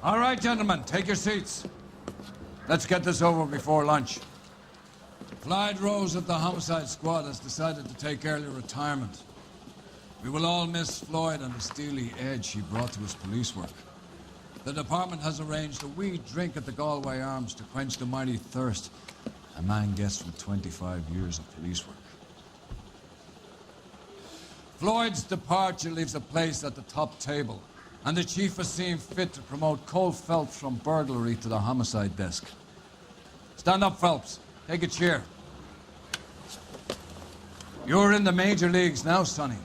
All right, gentlemen, take your seats. Let's get this over before lunch. Clyde Rose of the Homicide Squad has decided to take early retirement. We will all miss Floyd and the steely edge he brought to his police work. The department has arranged a wee drink at the Galway Arms to quench the mighty thirst a man gets from 25 years of police work. Floyd's departure leaves a place at the top table, and the chief has seen fit to promote Cole Phelps from burglary to the homicide desk. Stand up, Phelps. Take a chair. You're in the major leagues now, Sonny.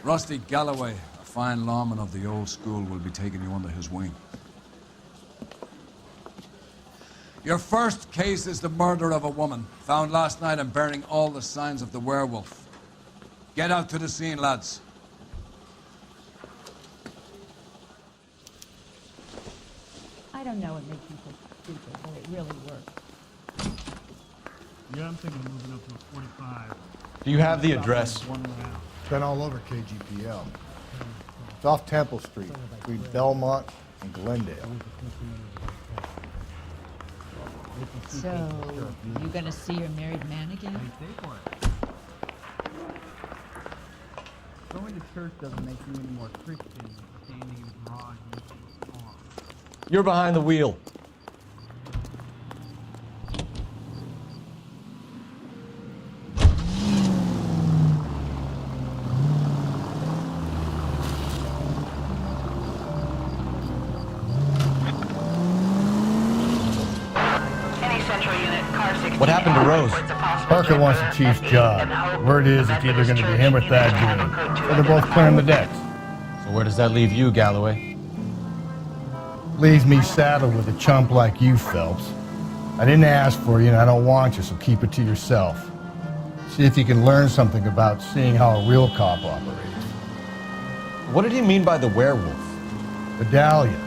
Rusty Galloway, a fine lawman of the old school, will be taking you under his wing. Your first case is the murder of a woman, found last night and bearing all the signs of the werewolf. Get out to the scene, lads. I don't know what makes people stupid, but it really works. Yeah, I'm thinking of moving up to a 45. Do you have the address? One round. It's been all over KGPL. It's off Temple Street, between Belmont and Glendale. So, you gonna see your married man again? Going to church doesn't make you any more Christian than standing in the garage and looking at the car. You're behind the wheel. What happened to Rose? Parker wants the chief's job. Word is it's either going to be him or Thad Dean. So they're both clearing the decks. So where does that leave you, Galloway? Leaves me saddled with a chump like you, Phelps. I didn't ask for you and I don't want you, so keep it to yourself. See if you can learn something about seeing how a real cop operates. What did he mean by the werewolf? The Dahlia.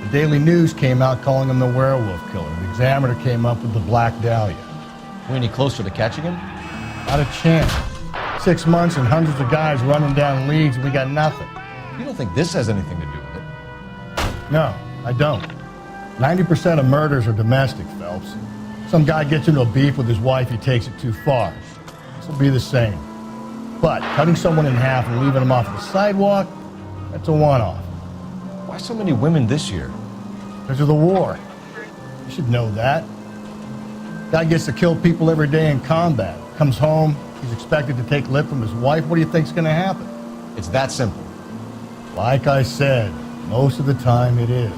The Daily News came out calling him the werewolf killer. The Examiner came up with the Black Dahlia. We any closer to catching him? Not a chance. 6 months and hundreds of guys running down leads and we got nothing. You don't think this has anything to do with it? No, I don't. 90% of murders are domestic, Phelps. Some guy gets into a beef with his wife, he takes it too far. This will be the same. But cutting someone in half and leaving them off the sidewalk, that's a one-off. Why so many women this year? Because of the war. You should know that. Guy gets to kill people every day in combat. Comes home, he's expected to take lip from his wife. What do you think's going to happen? It's that simple. Like I said, most of the time it is.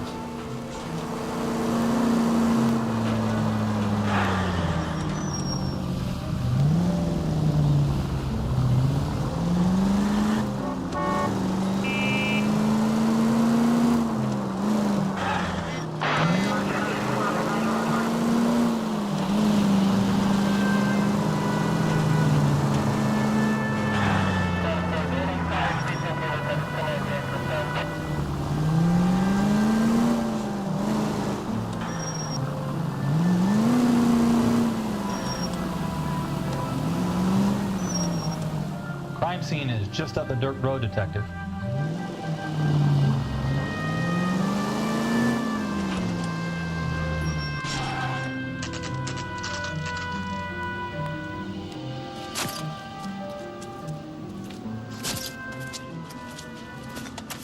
Crime scene is just up the dirt road, Detective.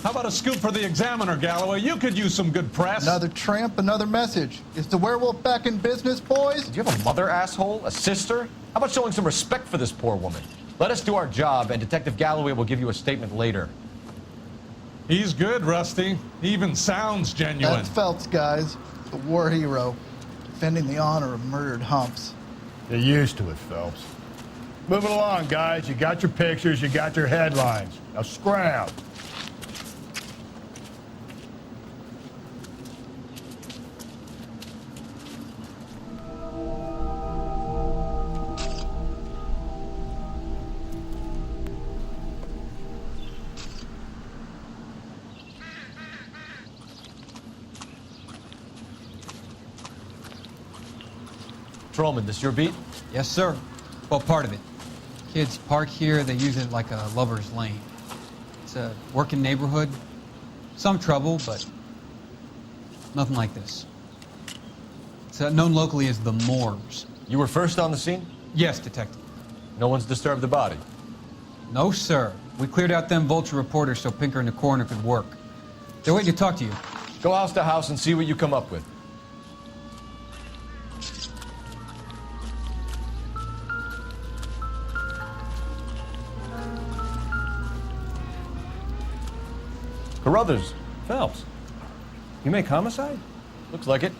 How about a scoop for the Examiner, Galloway? You could use some good press. Another tramp, another message. Is the werewolf back in business, boys? Do you have a mother, asshole? A sister? How about showing some respect for this poor woman? Let us do our job, and Detective Galloway will give you a statement later. He's good, Rusty. He even sounds genuine. That's Phelps, guys. The war hero. Defending the honor of murdered humps. Get used to it, Phelps. Moving along, guys. You got your pictures, you got your headlines. Now scram. Patrolman, this your beat? Yes, sir. Well, part of it. Kids park here, they use it like a lover's lane. It's a working neighborhood. Some trouble, but Nothing like this. It's known locally as the Moors. You were first on the scene? Yes, Detective. No one's disturbed the body. No, sir. We cleared out them vulture reporters so Pinker and the coroner could work. They're waiting to talk to you. Go house to house and see what you come up with. Carruthers. Phelps, you make homicide? Looks like it.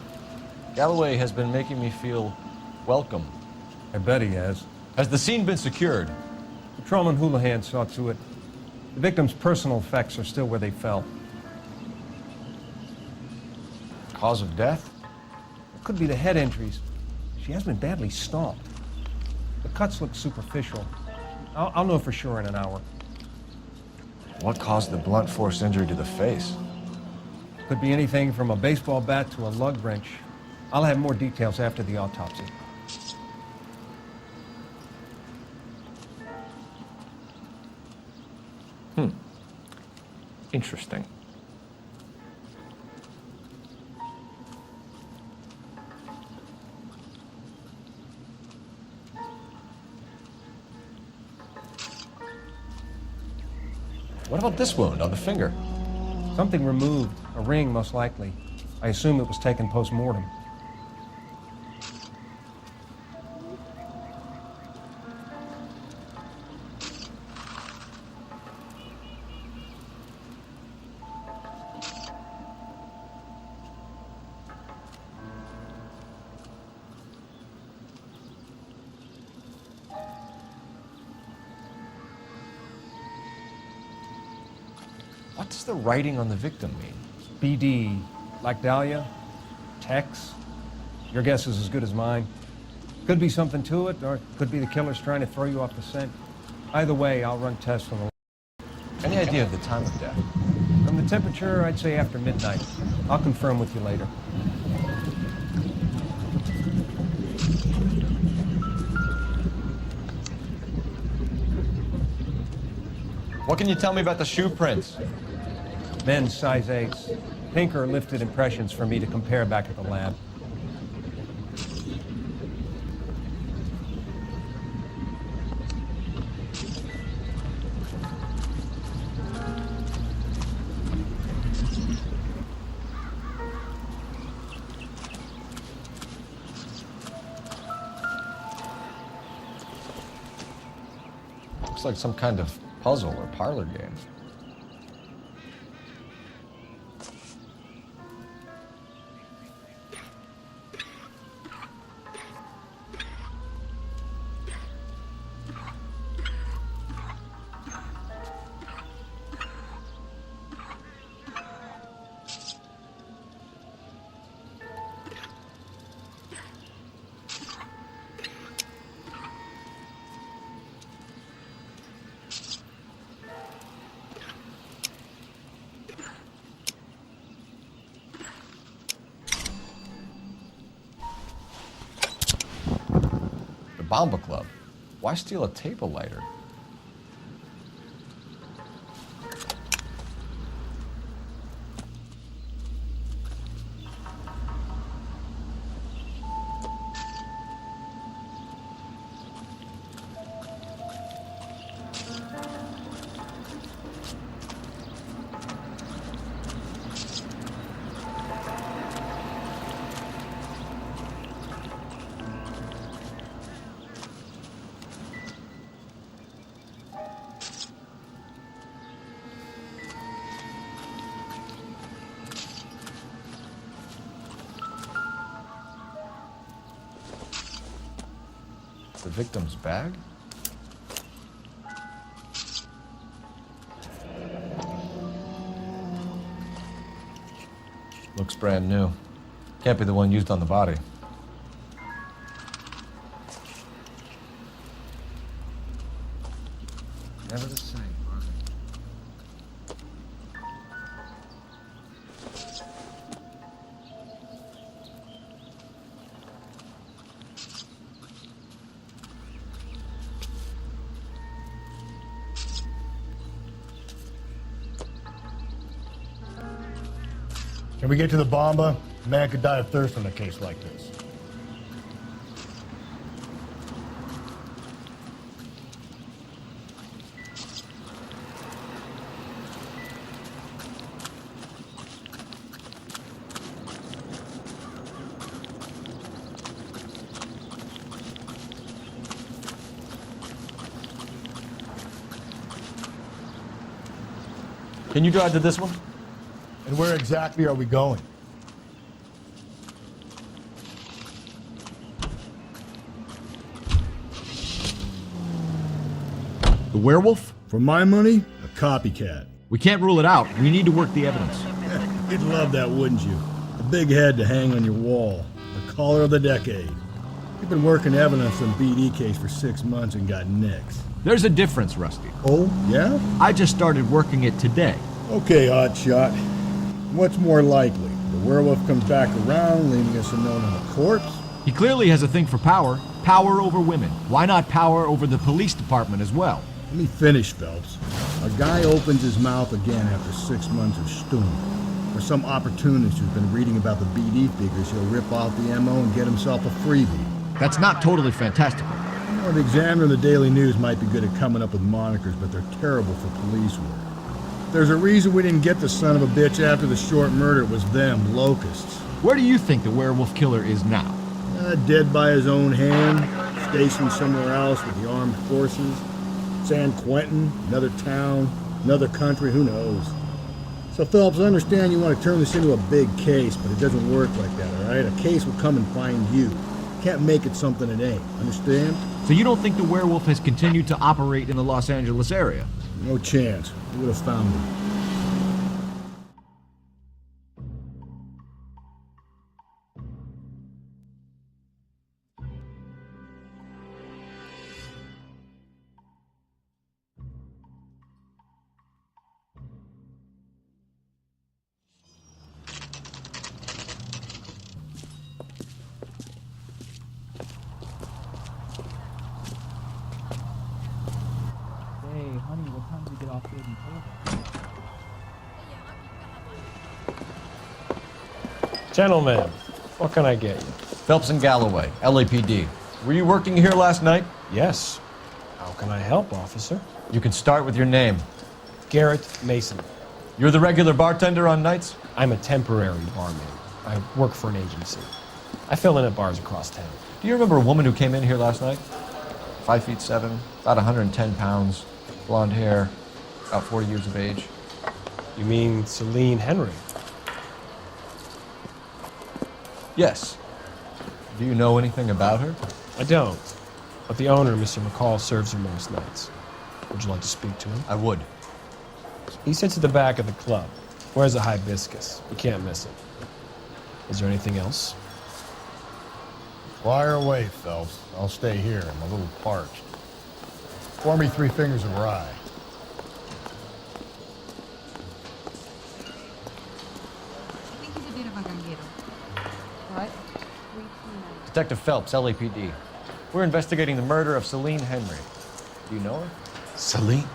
Galloway has been making me feel welcome. I bet he has. Has the scene been secured? Patrolman Houlihan saw to it. The victim's personal effects are still where they fell. Cause of death? It could be the head injuries. She has been badly stomped. The cuts look superficial. I'll know for sure in an hour. What caused the blunt force injury to the face? Could be anything from a baseball bat to a lug wrench. I'll have more details after the autopsy. Interesting. What about this wound on the finger? Something removed, a ring most likely. I assume it was taken post-mortem. What does the writing on the victim mean? BD, like Dahlia, Tex. Your guess is as good as mine. Could be something to it, or it could be the killer's trying to throw you off the scent. Either way, I'll run tests from the... Any idea of the time of death? From the temperature, I'd say after midnight. I'll confirm with you later. What can you tell me about the shoe prints? Men's size 8s. Pinker lifted impressions for me to compare back at the lab. Looks like some kind of puzzle or parlor game. Bomba Club. Why steal a table lighter? The victim's bag? Looks brand new. Can't be the one used on the body. Never the same, are they? Can we get to the bomba? A man could die of thirst on a case like this. Can you drive to this one? And where exactly are we going? The werewolf? For my money, a copycat. We can't rule it out. We need to work the evidence. You'd love that, wouldn't you? A big head to hang on your wall. The caller of the decade. You've been working evidence on BD case for 6 months and got nicks. There's a difference, Rusty. Oh, yeah? I just started working it today. Okay, Oddshot. What's more likely? The werewolf comes back around, leaving us unknown on a corpse? He clearly has a thing for power. Power over women. Why not power over the police department as well? Let me finish, Phelps. A guy opens his mouth again after 6 months of stewing. For some opportunist who's been reading about the BD figures, he'll rip off the MO and get himself a freebie. That's not totally fantastical. You know, the Examiner and the Daily News might be good at coming up with monikers, but they're terrible for police work. There's a reason we didn't get the son of a bitch after the short murder. It was them, locusts. Where do you think the werewolf killer is now? Dead by his own hand, stationed somewhere else with the armed forces. San Quentin, another town, another country, who knows? So, Phelps, I understand you want to turn this into a big case, but it doesn't work like that, all right? A case will come and find you. Can't make it something it ain't, understand? So you don't think the werewolf has continued to operate in the Los Angeles area? No chance. We would have found him. Hey, honey, what time do we get off here and Gentlemen, what can I get you? Phelps and Galloway, LAPD. Were you working here last night? Yes. How can I help, officer? You can start with your name. Garrett Mason. You're the regular bartender on nights? I'm a temporary barman. I work for an agency. I fill in at bars across town. Do you remember a woman who came in here last night? 5'7", about 110 pounds, blonde hair, about 40 years of age. You mean Celine Henry? Yes. Do you know anything about her? I don't. But the owner, Mr. McCall, serves her most nights. Would you like to speak to him? I would. He sits at the back of the club. Wears a hibiscus. You can't miss him. Is there anything else? Fire away, Phelps. I'll stay here. I'm a little parched. Pour me 3 fingers of rye. I think he's a bit of a ganguero. What? Detective Phelps, LAPD. We're investigating the murder of Celine Henry. Do you know her? Celine?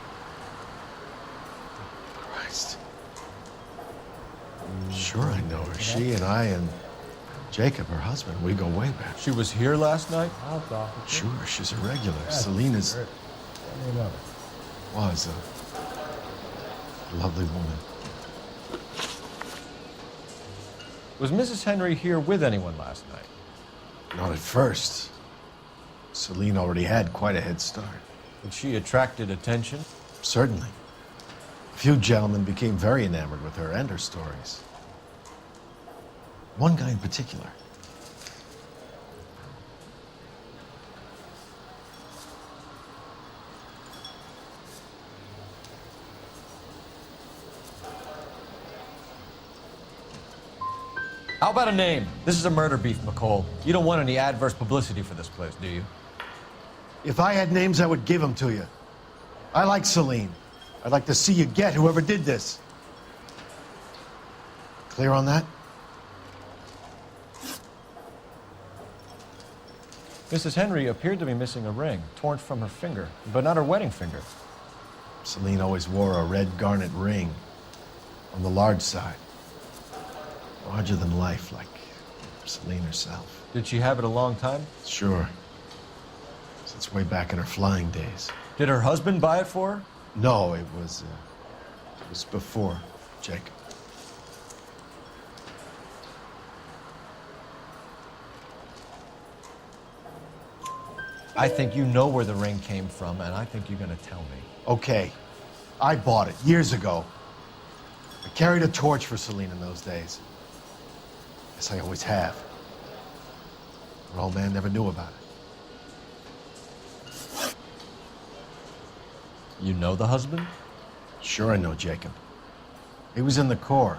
Christ. Sure I know her. She and I and Jacob, her husband, we go way back. She was here last night? Sure, she's a regular. Celine is... was a lovely woman. Was Mrs. Henry here with anyone last night? Not at first. Celine already had quite a head start. And she attracted attention? Certainly. A few gentlemen became very enamored with her and her stories. One guy in particular. How about a name? This is a murder beef, McCall. You don't want any adverse publicity for this place, do you? If I had names, I would give them to you. I like Celine. I'd like to see you get whoever did this. Clear on that? Mrs. Henry appeared to be missing a ring, torn from her finger, but not her wedding finger. Celine always wore a red garnet ring on the large side. Larger than life, like Celine herself. Did she have it a long time? Sure. Since way back in her flying days. Did her husband buy it for her? No, it was before Jacob. I think you know where the ring came from, and I think you're gonna tell me. Okay, I bought it years ago. I carried a torch for Celine in those days. Guess I always have. Her old man never knew about it. You know the husband? Sure I know Jacob. He was in the Corps.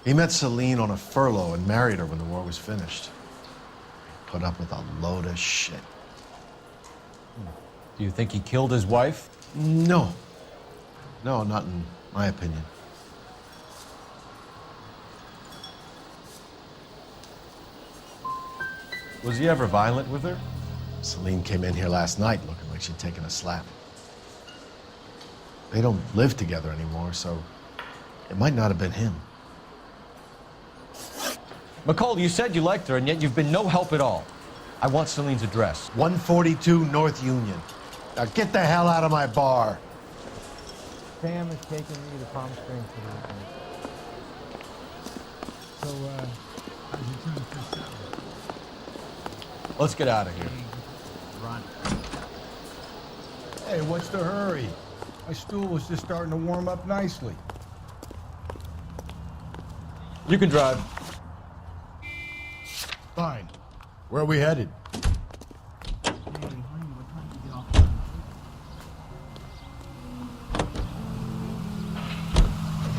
He met Celine on a furlough and married her when the war was finished. Put up with a load of shit. Do you think he killed his wife? No. No, not in my opinion. Was he ever violent with her? Celine came in here last night looking like she'd taken a slap. They don't live together anymore, so it might not have been him. McCall, you said you liked her, and yet you've been no help at all. I want Celine's address. 142 North Union. Now get the hell out of my bar. Sam is taking me to Palm Springs for the weekend. So, how's your team first out? Let's get out of here. Run. Hey, what's the hurry? My stool was just starting to warm up nicely. You can drive. Fine. Where are we headed? Hey, honey, what time do you get off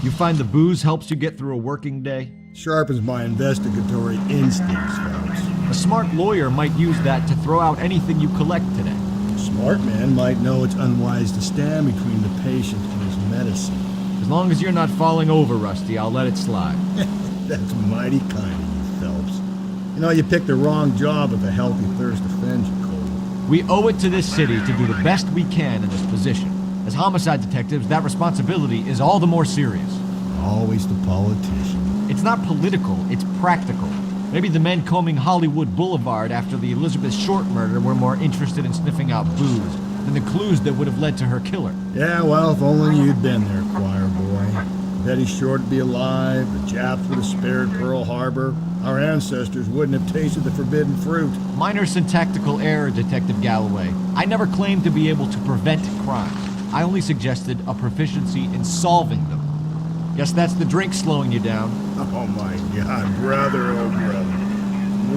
the You find the booze helps you get through a working day? Sharpens my investigatory instincts, fellas. A smart lawyer might use that to throw out anything you collect today. A smart man might know it's unwise to stand between the patient and his medicine. As long as you're not falling over, Rusty, I'll let it slide. That's mighty kind of you, Phelps. You know, you picked the wrong job if a healthy thirst offends you, Cole. We owe it to this city to do the best we can in this position. As homicide detectives, that responsibility is all the more serious. Always the politician. It's not political, it's practical. Maybe the men combing Hollywood Boulevard after the Elizabeth Short murder were more interested in sniffing out booze than the clues that would have led to her killer. Yeah, well, if only you'd been there, choir boy. Betty Short would be alive, the Japs would have spared Pearl Harbor, our ancestors wouldn't have tasted the forbidden fruit. Minor syntactical error, Detective Galloway. I never claimed to be able to prevent crimes. I only suggested a proficiency in solving them. Guess that's the drink slowing you down. Oh my God, brother, oh brother.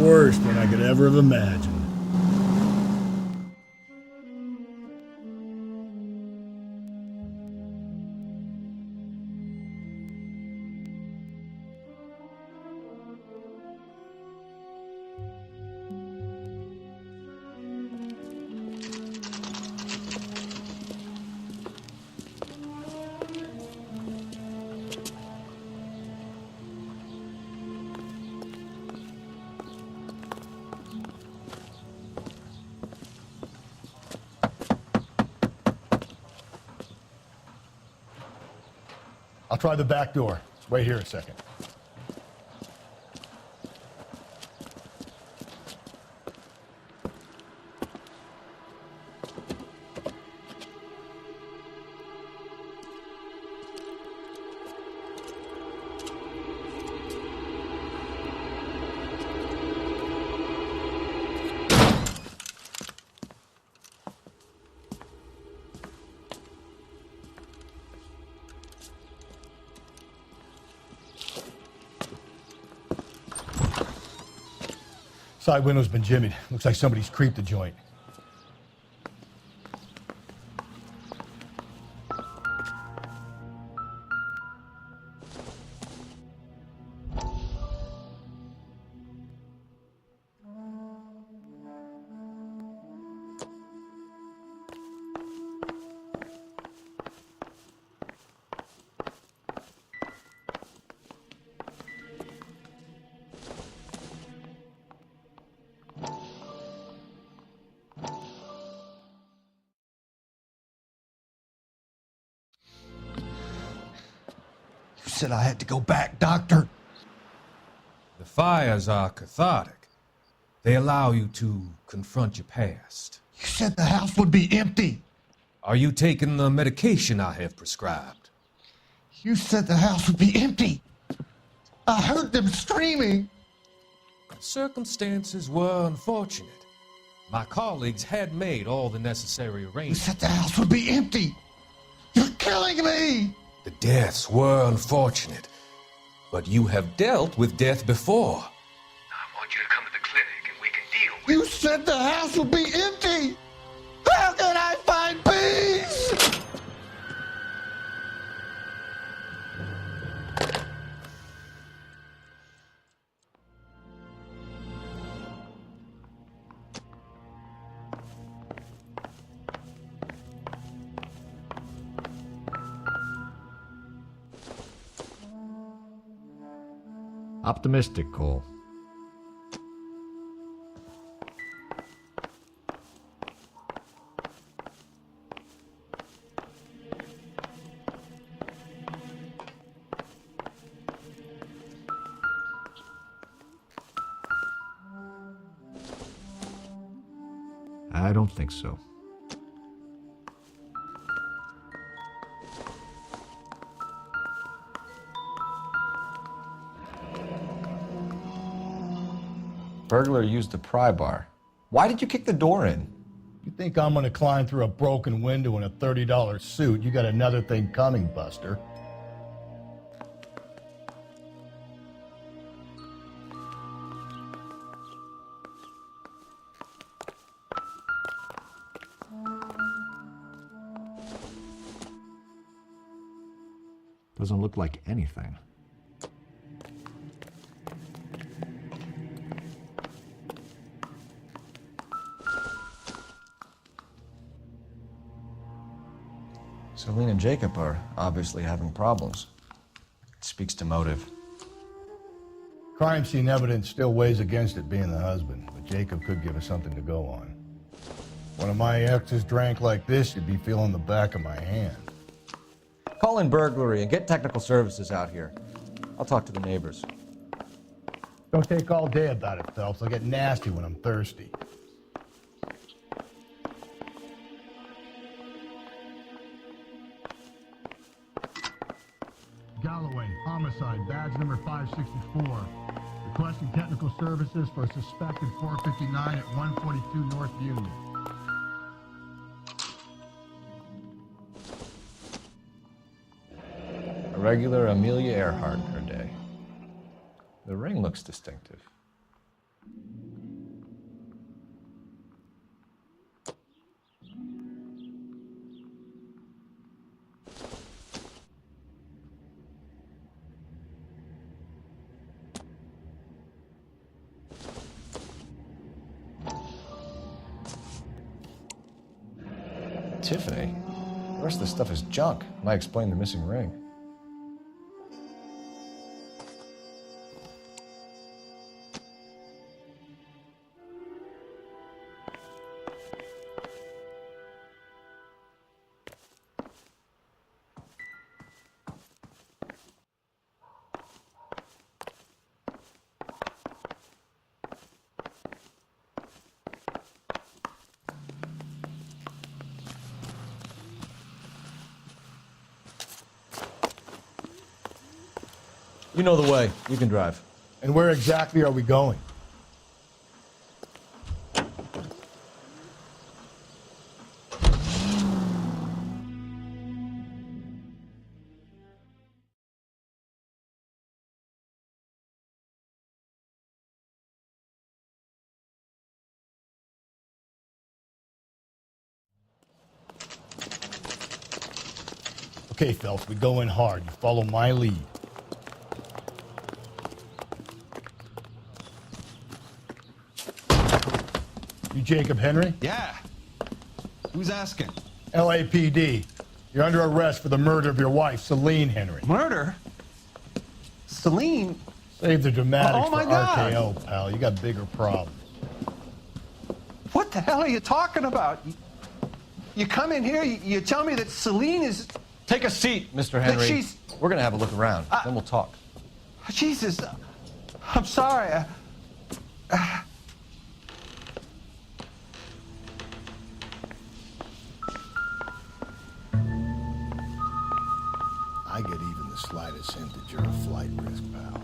Worse than I could ever have imagined. I'll try the back door. Wait here a second. Side window's been jimmied. Looks like somebody's creeped the joint. You said I had to go back, Doctor. The fires are cathartic. They allow you to confront your past. You said the house would be empty. Are you taking the medication I have prescribed? You said the house would be empty. I heard them screaming. Circumstances were unfortunate. My colleagues had made all the necessary You arrangements. said the house would be empty. You're killing me. The deaths were unfortunate, but you have dealt with death before. I want you to come to the clinic and we can deal with You said the house would be empty. How can I find peace? Optimistic, Cole. I don't think so. Burglar used a pry bar. Why did you kick the door in? You think I'm gonna climb through a broken window in a $30 suit? You got another thing coming, Buster. Doesn't look like anything. Celine and Jacob are obviously having problems. It speaks to motive. Crime scene evidence still weighs against it being the husband, but Jacob could give us something to go on. One of my exes drank like this, you'd be feeling the back of my hand. Call in burglary and get technical services out here. I'll talk to the neighbors. Don't take all day about it, Phelps. I'll get nasty when I'm thirsty. Galloway, homicide, badge number 564. Requesting technical services for a suspected 459 at 142 North Union. A regular Amelia Earhart in her day. The ring looks distinctive. Tiffany? The rest of the stuff is junk. Might explain the missing ring. You know the way. You can drive. And where exactly are we going? Okay, Phelps, we go in hard. You follow my lead. You Jacob Henry? Yeah. Who's asking? LAPD. You're under arrest for the murder of your wife, Celine Henry. Murder? Celine? Save the dramatics Oh, my for God. RKO, pal. You got bigger problems. What the hell are you talking about? You come in here, you tell me that Celine is... Take a seat, Mr. Henry. That she's... We're going to have a look around, then we'll talk. Jesus. I'm sorry. I get even the slightest hint that you're a flight risk, pal.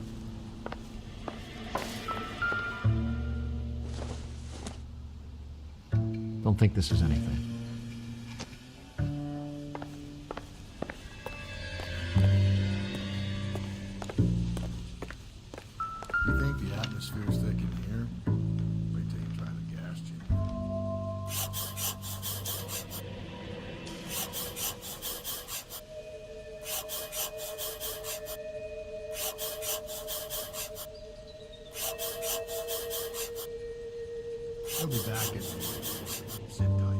Don't think this is anything. You think the atmosphere's thick in here? Wait till you try the gas chamber. He'll be back in a minute. Sit tight.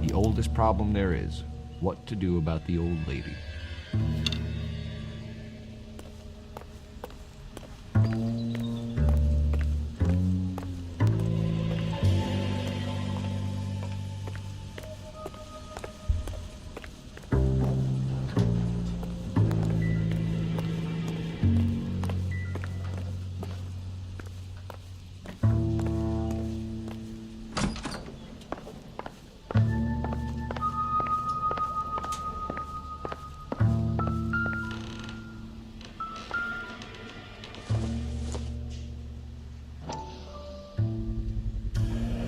The oldest problem there is, what to do about the old lady.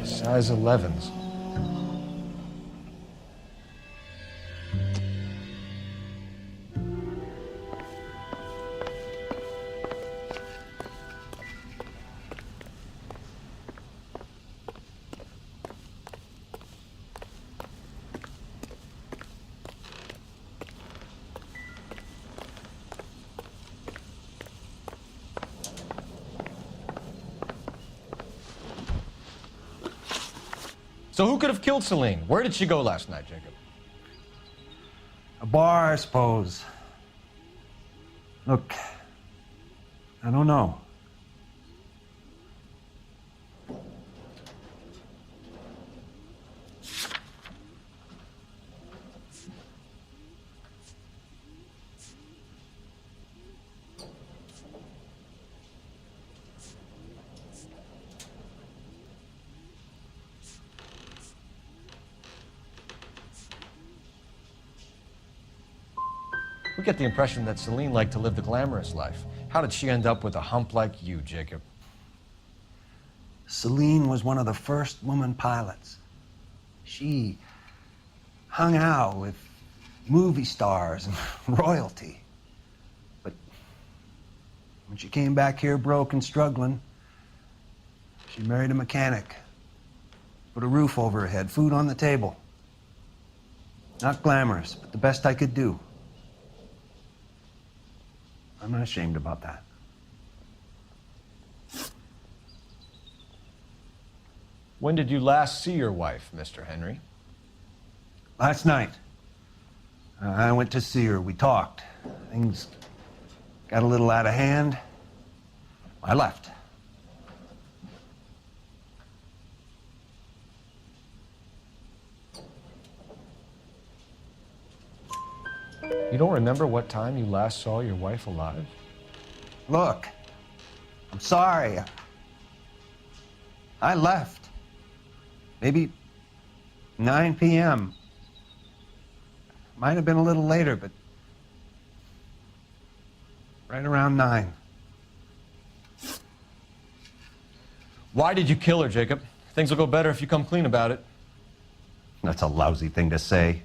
Size 11s. So who could have killed Celine? Where did she go last night, Jacob? A bar, I suppose. Look, I don't know. We get the impression that Celine liked to live the glamorous life. How did she end up with a hump like you, Jacob? Celine was one of the first woman pilots. She hung out with movie stars and royalty. But when she came back here broke and struggling, she married a mechanic. Put a roof over her head, food on the table. Not glamorous, but the best I could do. I'm not ashamed about that. When did you last see your wife, Mr. Henry? Last night. I went to see her. We talked. Things got a little out of hand. I left. You don't remember what time you last saw your wife alive? Look, I'm sorry. I left. Maybe 9 p.m. Might have been a little later, but right around 9. Why did you kill her, Jacob? Things will go better if you come clean about it. That's a lousy thing to say.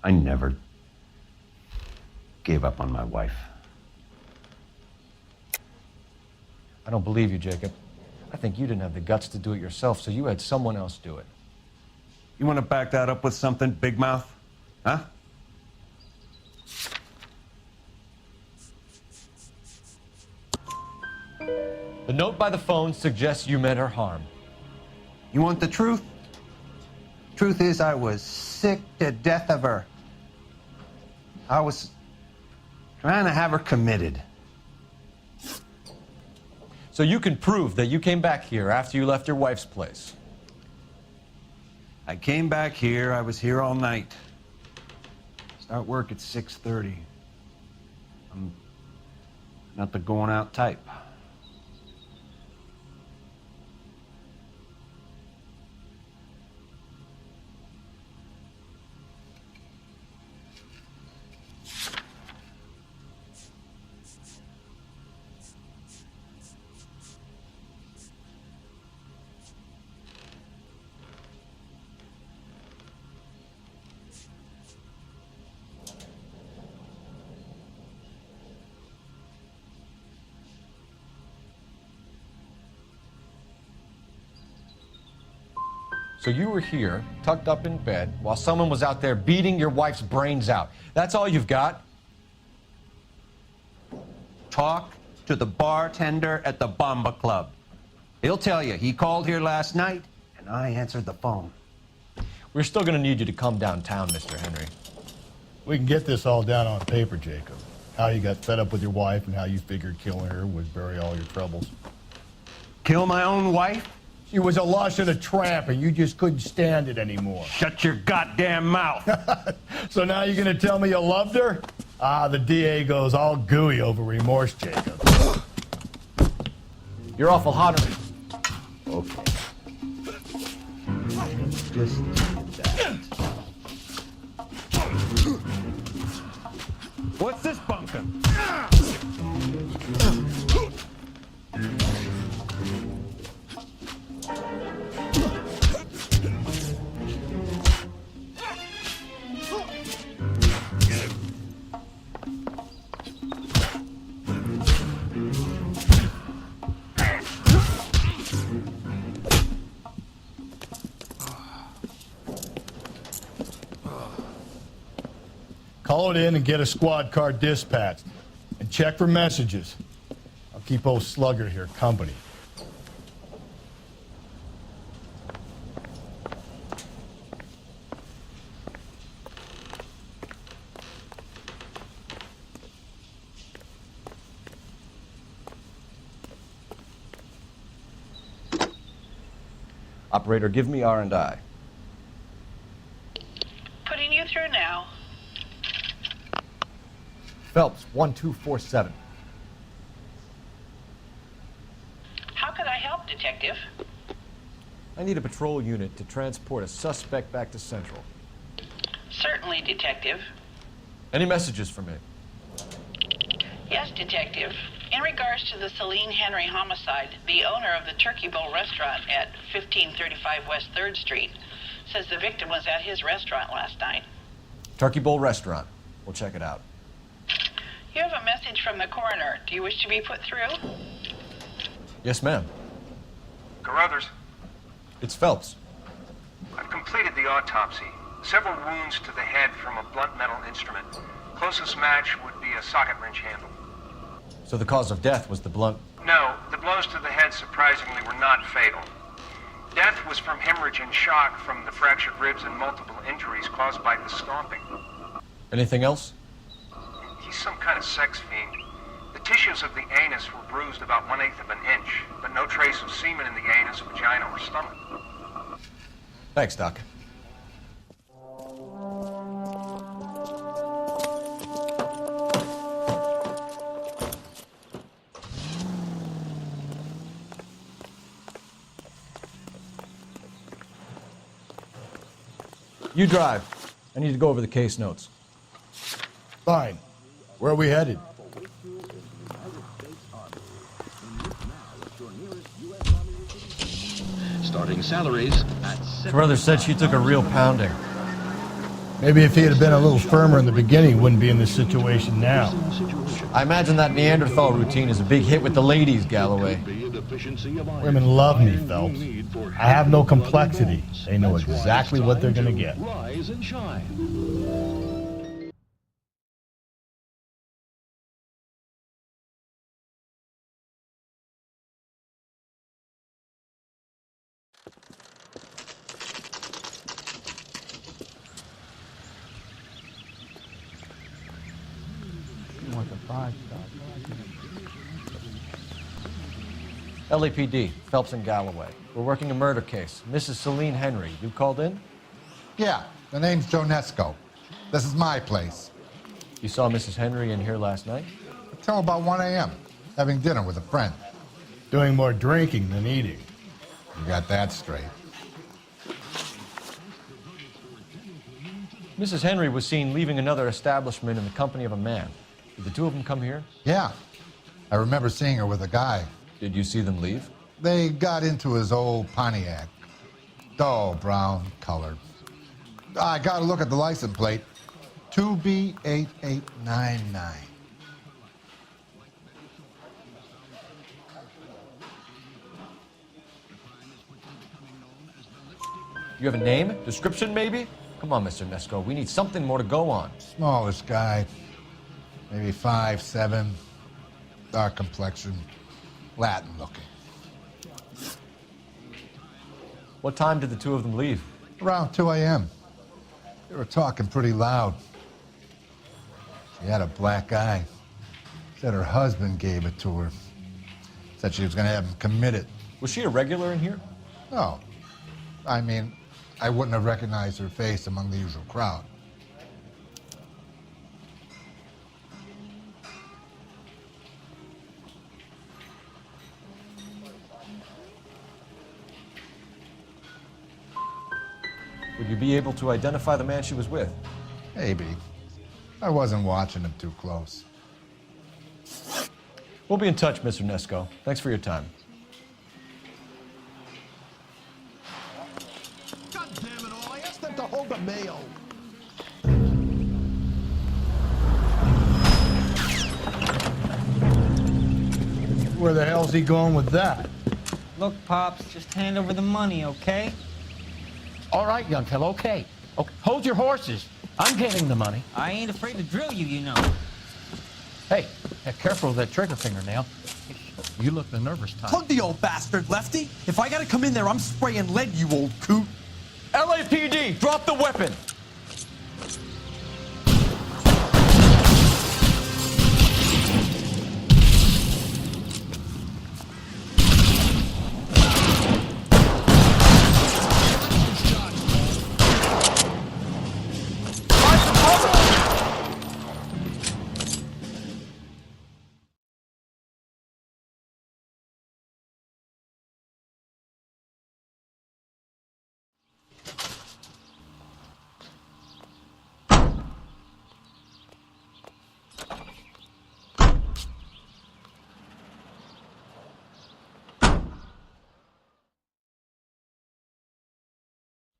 I never gave up on my wife. I don't believe you, Jacob. I think you didn't have the guts to do it yourself, so you had someone else do it. You want to back that up with something, Big Mouth? Huh? The note by the phone suggests you meant her harm. You want the truth? Truth is, I was sick to death of her. I was trying to have her committed. So you can prove that you came back here after you left your wife's place. I came back here. I was here all night. Start work at 6:30. I'm not the going out type. So you were here, tucked up in bed, while someone was out there beating your wife's brains out. That's all you've got? Talk to the bartender at the Bomba Club. He'll tell you he called here last night, and I answered the phone. We're still going to need you to come downtown, Mr. Henry. We can get this all down on paper, Jacob. How you got fed up with your wife and how you figured killing her would bury all your troubles. Kill my own wife? She was a lush and a tramp, and you just couldn't stand it anymore. Shut your goddamn mouth. So now you're going to tell me you loved her? Ah, the DA goes all gooey over remorse, Jacob. You're awful hot on me. Okay. Just that. What's this bunkum? Call it in and get a squad car dispatched. And check for messages. I'll keep old Slugger here company. Operator, give me R&I. Putting you through now. Phelps, 1247. How could I help, Detective? I need a patrol unit to transport a suspect back to Central. Certainly, Detective. Any messages for me? Yes, Detective. In regards to the Celine Henry homicide, the owner of the Turkey Bowl restaurant at 1535 West 3rd Street says the victim was at his restaurant last night. Turkey Bowl Restaurant. We'll check it out. You have a message from the coroner. Do you wish to be put through? Yes, ma'am. Carruthers, It's Phelps. I've completed the autopsy. Several wounds to the head from a blunt metal instrument. Closest match would be a socket wrench handle. So the cause of death was the blunt... No, the blows to the head surprisingly were not fatal. Death was from hemorrhage and shock from the fractured ribs and multiple injuries caused by the stomping. Anything else? He's some kind of sex fiend. The tissues of the anus were bruised about 1/8 of an inch, but no trace of semen in the anus, vagina, or stomach. Thanks, Doc. You drive. I need to go over the case notes. Fine. Where are we headed? Starting salaries at His brother said she took a real pounding. Maybe if he had been a little firmer in the beginning, he wouldn't be in this situation now. I imagine that Neanderthal routine is a big hit with the ladies, Galloway. Women love me, Phelps. I have no complexity. They know exactly what they're going to get. rise and shine. You want the five-star. LAPD, Phelps and Galloway. We're working a murder case. Mrs. Celine Henry, you called in? Yeah, the name's Jonesco. This is my place. You saw Mrs. Henry in here last night? Until about 1 a.m., having dinner with a friend. Doing more drinking than eating. You got that straight. Mrs. Henry was seen leaving another establishment in the company of a man. Did the two of them come here? Yeah, I remember seeing her with a guy. Did you see them leave? They got into his old Pontiac. Dull brown color. I got a look at the license plate. 2B8899. You have a name? Description, maybe? Come on, Mr. Nesco. We need something more to go on. Smallish guy. Maybe 5'7". Dark complexion. Latin looking. What time did the two of them leave? Around 2 a.m. They were talking pretty loud. She had a black eye. Said her husband gave it to her. Said she was going to have him committed. Was she a regular in here? No. I mean, I wouldn't have recognized her face among the usual crowd. Would you be able to identify the man she was with? Maybe. I wasn't watching him too close. We'll be in touch, Mr. Nesco. Thanks for your time. God damn it all, I asked them to hold the mail. Where the hell's he going with that? Look, Pops, just hand over the money, okay? All right, young fellow, okay. Hold your horses. I'm getting the money. I ain't afraid to drill you, you know. Hey, careful with that trigger finger now. You look the nervous type. Plug the old bastard, Lefty. If I gotta come in there, I'm spraying lead, you old coot. LAPD, drop the weapon!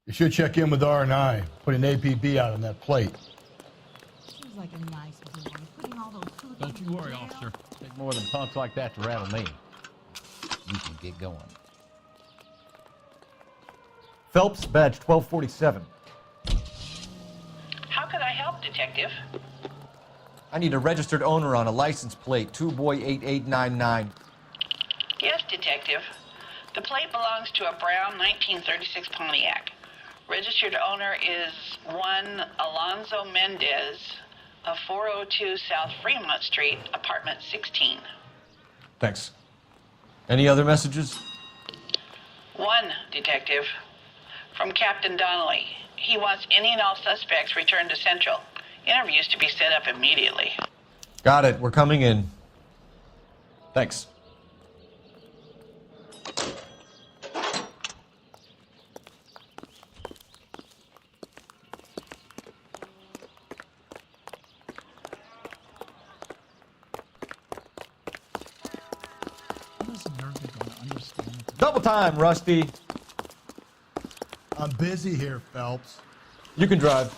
You should check in with R&I. Put an APB out on that plate. Seems like a nice boy. Putting all those food Don't you worry, officer. Take more than punks like that to rattle me. You can get going. Phelps, badge 1247. How could I help, Detective? I need a registered owner on a license plate, 2boy8899. Yes, Detective. The plate belongs to a brown 1936 Pontiac. Registered owner is one Alonzo Mendez of 402 South Fremont Street, apartment 16. Thanks. Any other messages? One, Detective. From Captain Donnelly. He wants any and all suspects returned to Central. Interviews to be set up immediately. Got it. We're coming in. Thanks. Double time, Rusty. I'm busy here, Phelps. You can drive.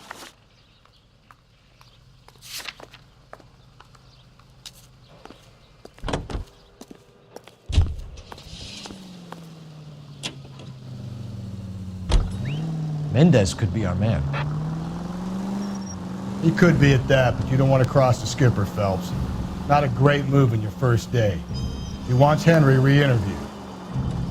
Mendez could be our man. He could be at that, but you don't want to cross the skipper, Phelps. Not a great move in your first day. He wants Henry re-interviewed.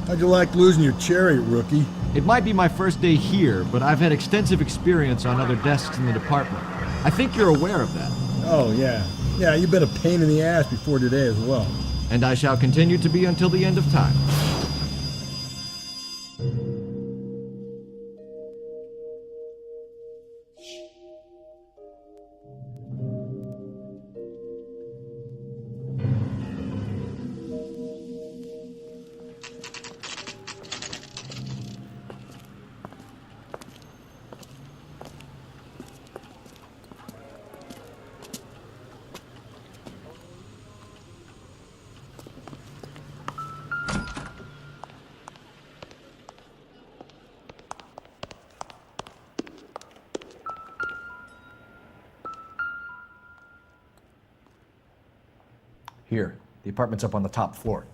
How'd you like losing your cherry, rookie? It might be my first day here, but I've had extensive experience on other desks in the department. I think you're aware of that. Oh, yeah. Yeah, you've been a pain in the ass before today as well. And I shall continue to be until the end of time. Here, the apartment's up on the top floor.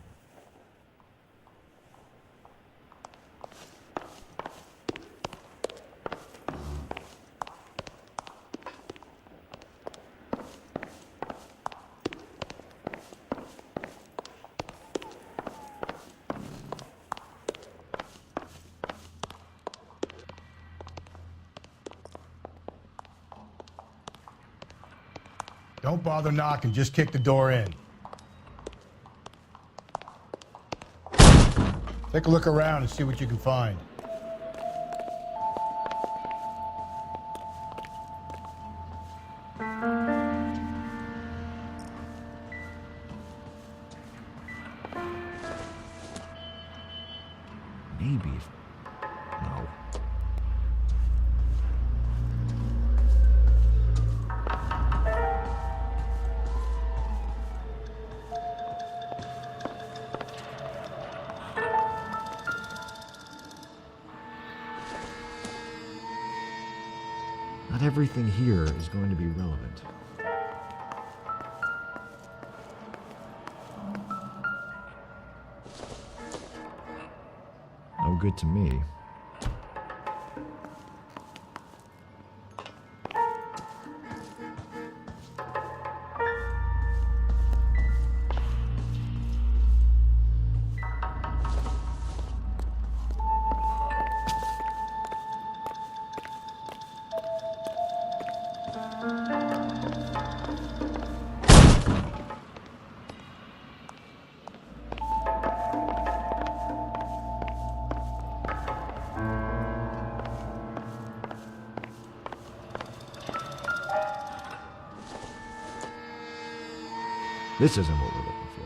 Don't bother knocking, just kick the door in. Take a look around and see what you can find. Maybe. No. Not everything here is going to be relevant. No good to me. This isn't what we're looking for.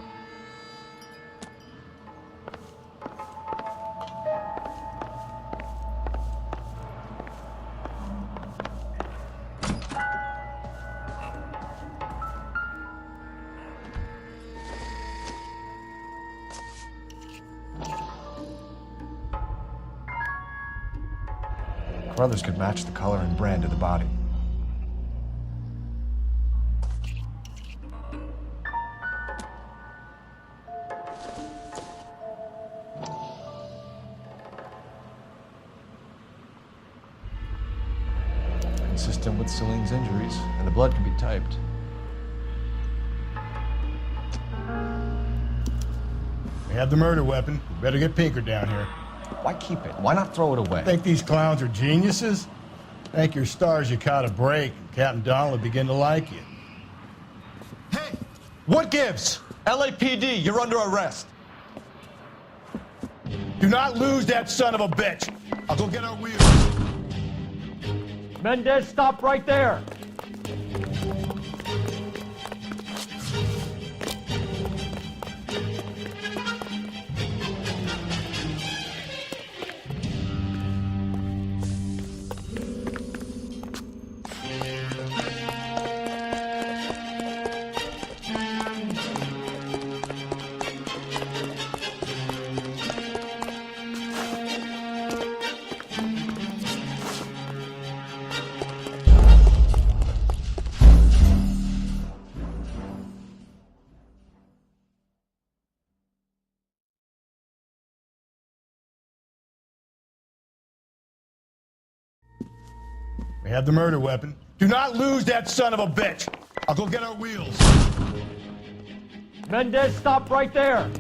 Carruthers could match the color and brand of the body. Consistent with Celine's injuries, and the blood can be typed. We have the murder weapon. We better get Pinker down here. Why keep it? Why not throw it away? Think these clowns are geniuses? Thank your stars you caught a break. Captain Donald will begin to like you. What gives? LAPD, you're under arrest. Do not lose that son of a bitch. I'll go get our wheels. Mendez, stop right there. have the murder weapon. Do not lose that son of a bitch. I'll go get our wheels. Mendez, stop right there.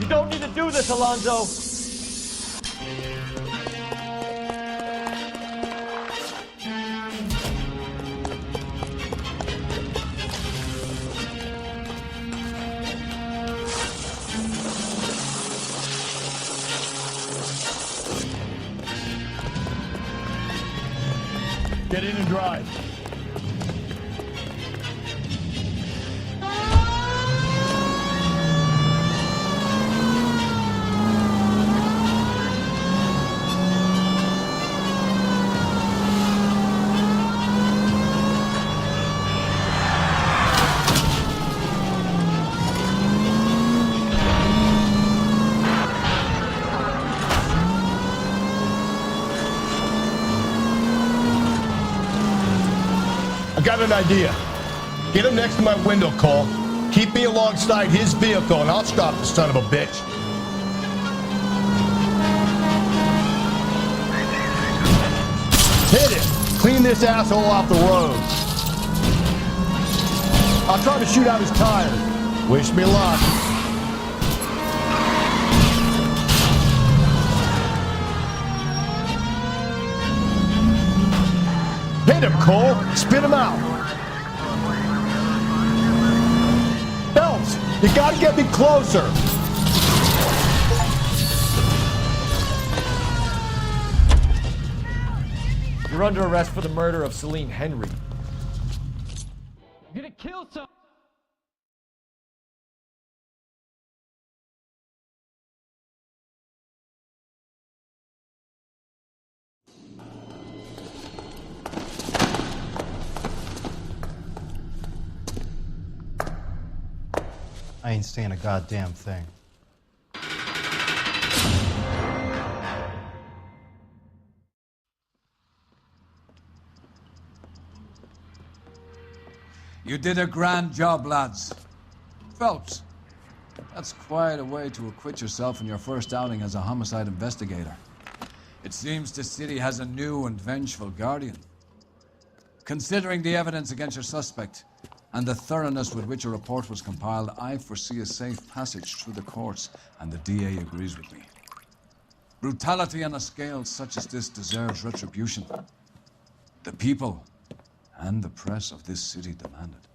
You don't need to do this, Alonzo. Get in and drive. Got an idea. Get him next to my window, Cole. Keep me alongside his vehicle, and I'll stop the son of a bitch. Hit it! Clean this asshole off the road. I'll try to shoot out his tires. Wish me luck. Hit him, Cole. Spit him out. Phelps, you gotta get me closer. You're under arrest for the murder of Celine Henry. You're gonna kill someone. I ain't saying a goddamn thing. You did a grand job, lads. Phelps, that's quite a way to acquit yourself in your first outing as a homicide investigator. It seems the city has a new and vengeful guardian. Considering the evidence against your suspect, and the thoroughness with which a report was compiled, I foresee a safe passage through the courts, and the DA agrees with me. Brutality on a scale such as this deserves retribution. The people and the press of this city demand it.